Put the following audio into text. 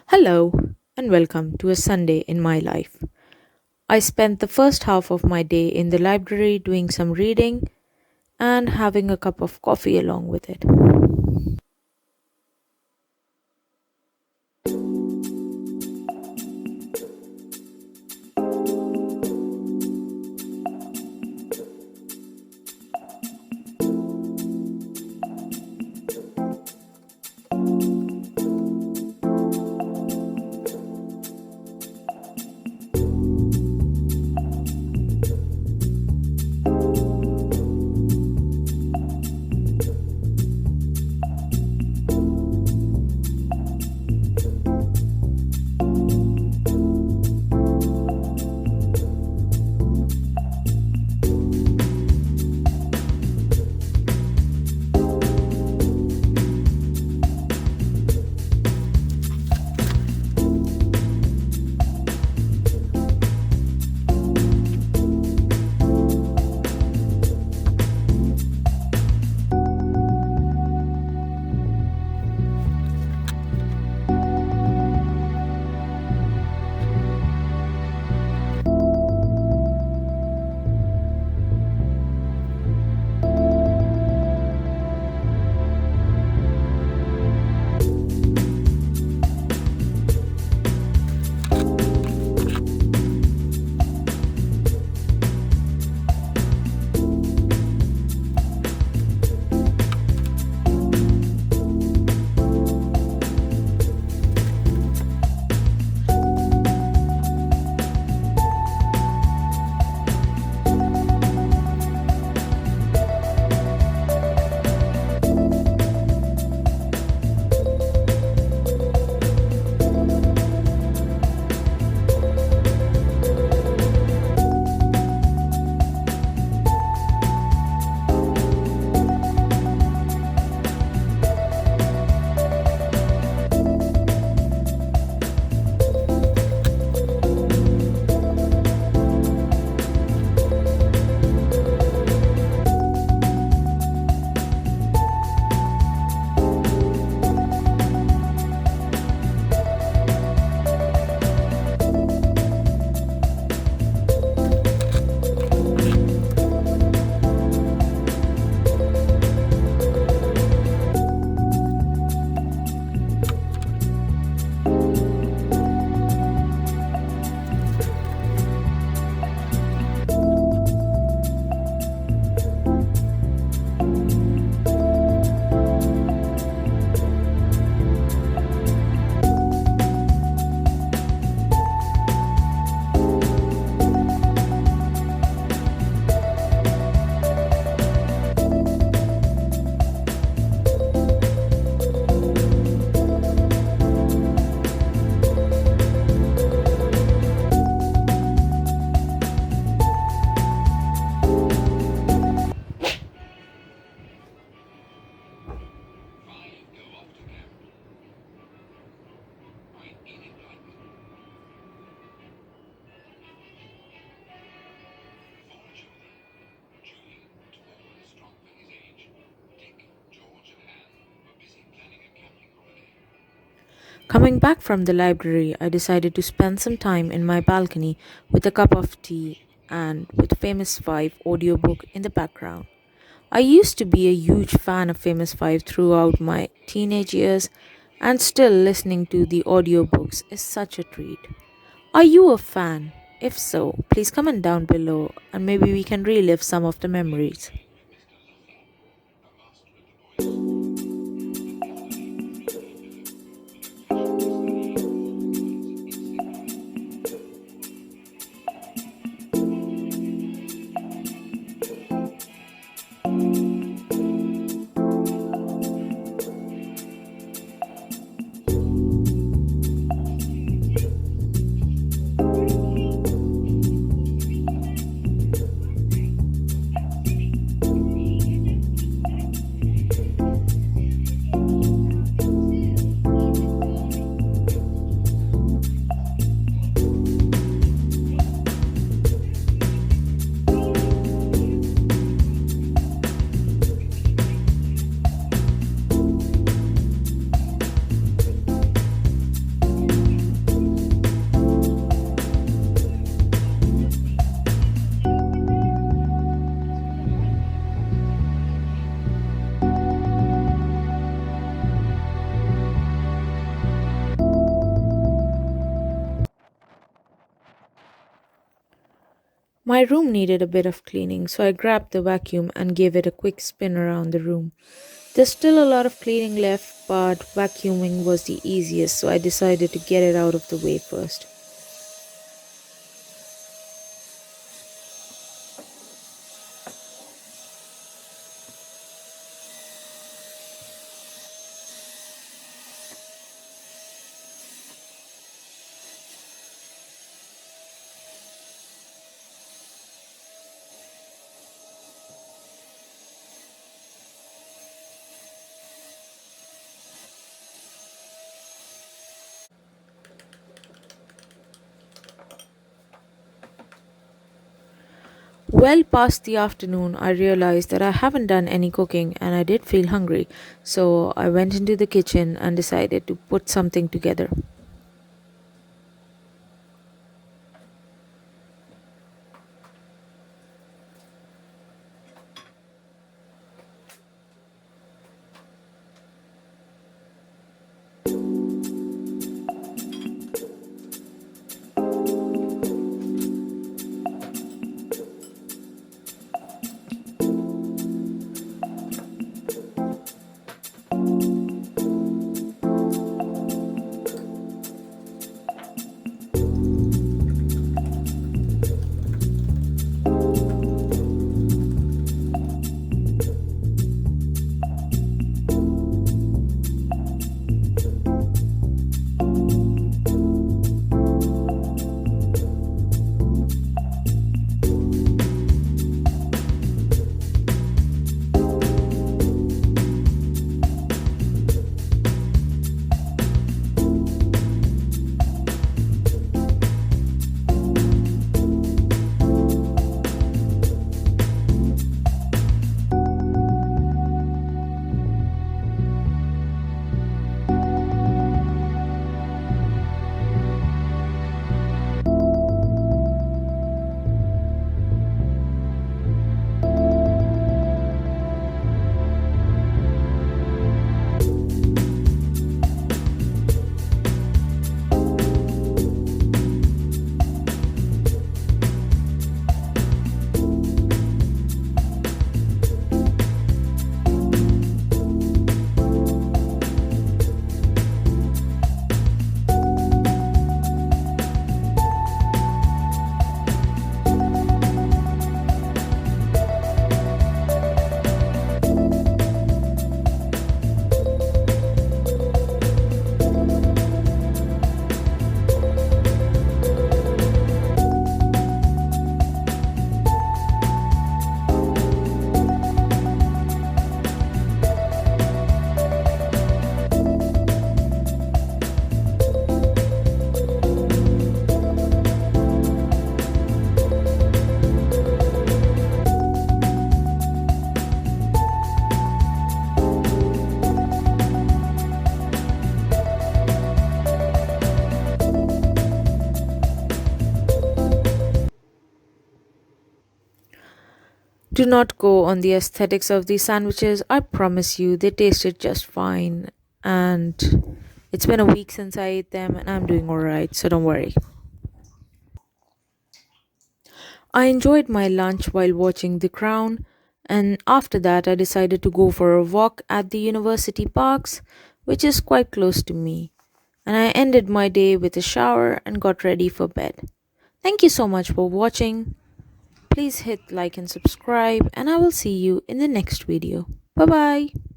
Hello, and welcome to a Sunday in my life. I spent the first half of my day in the library doing some reading and having a cup of coffee along with it. Coming back from the library, I decided to spend some time in my balcony with a cup of tea and with Famous 5 audiobook in the background. I used to be a huge fan of Famous 5 throughout my teenage years, and still listening to the audiobooks is such a treat. Are you a fan? If so, please comment down below and maybe we can relive some of the memories. My room needed a bit of cleaning, so I grabbed the vacuum and gave it a quick spin around the room. There's still a lot of cleaning left, but vacuuming was the easiest, so I decided to get it out of the way first. Well past the afternoon, I realized that I haven't done any cooking and I did feel hungry, so I went into the kitchen and decided to put something together. Do not go on the aesthetics of these sandwiches. I promise you, they tasted just fine. And it's been a week since I ate them, and I'm doing alright, so don't worry. I enjoyed my lunch while watching The Crown, and after that, I decided to go for a walk at the university parks, which is quite close to me. And I ended my day with a shower and got ready for bed. Thank you so much for watching. Please hit like and subscribe, and I will see you in the next video. Bye bye.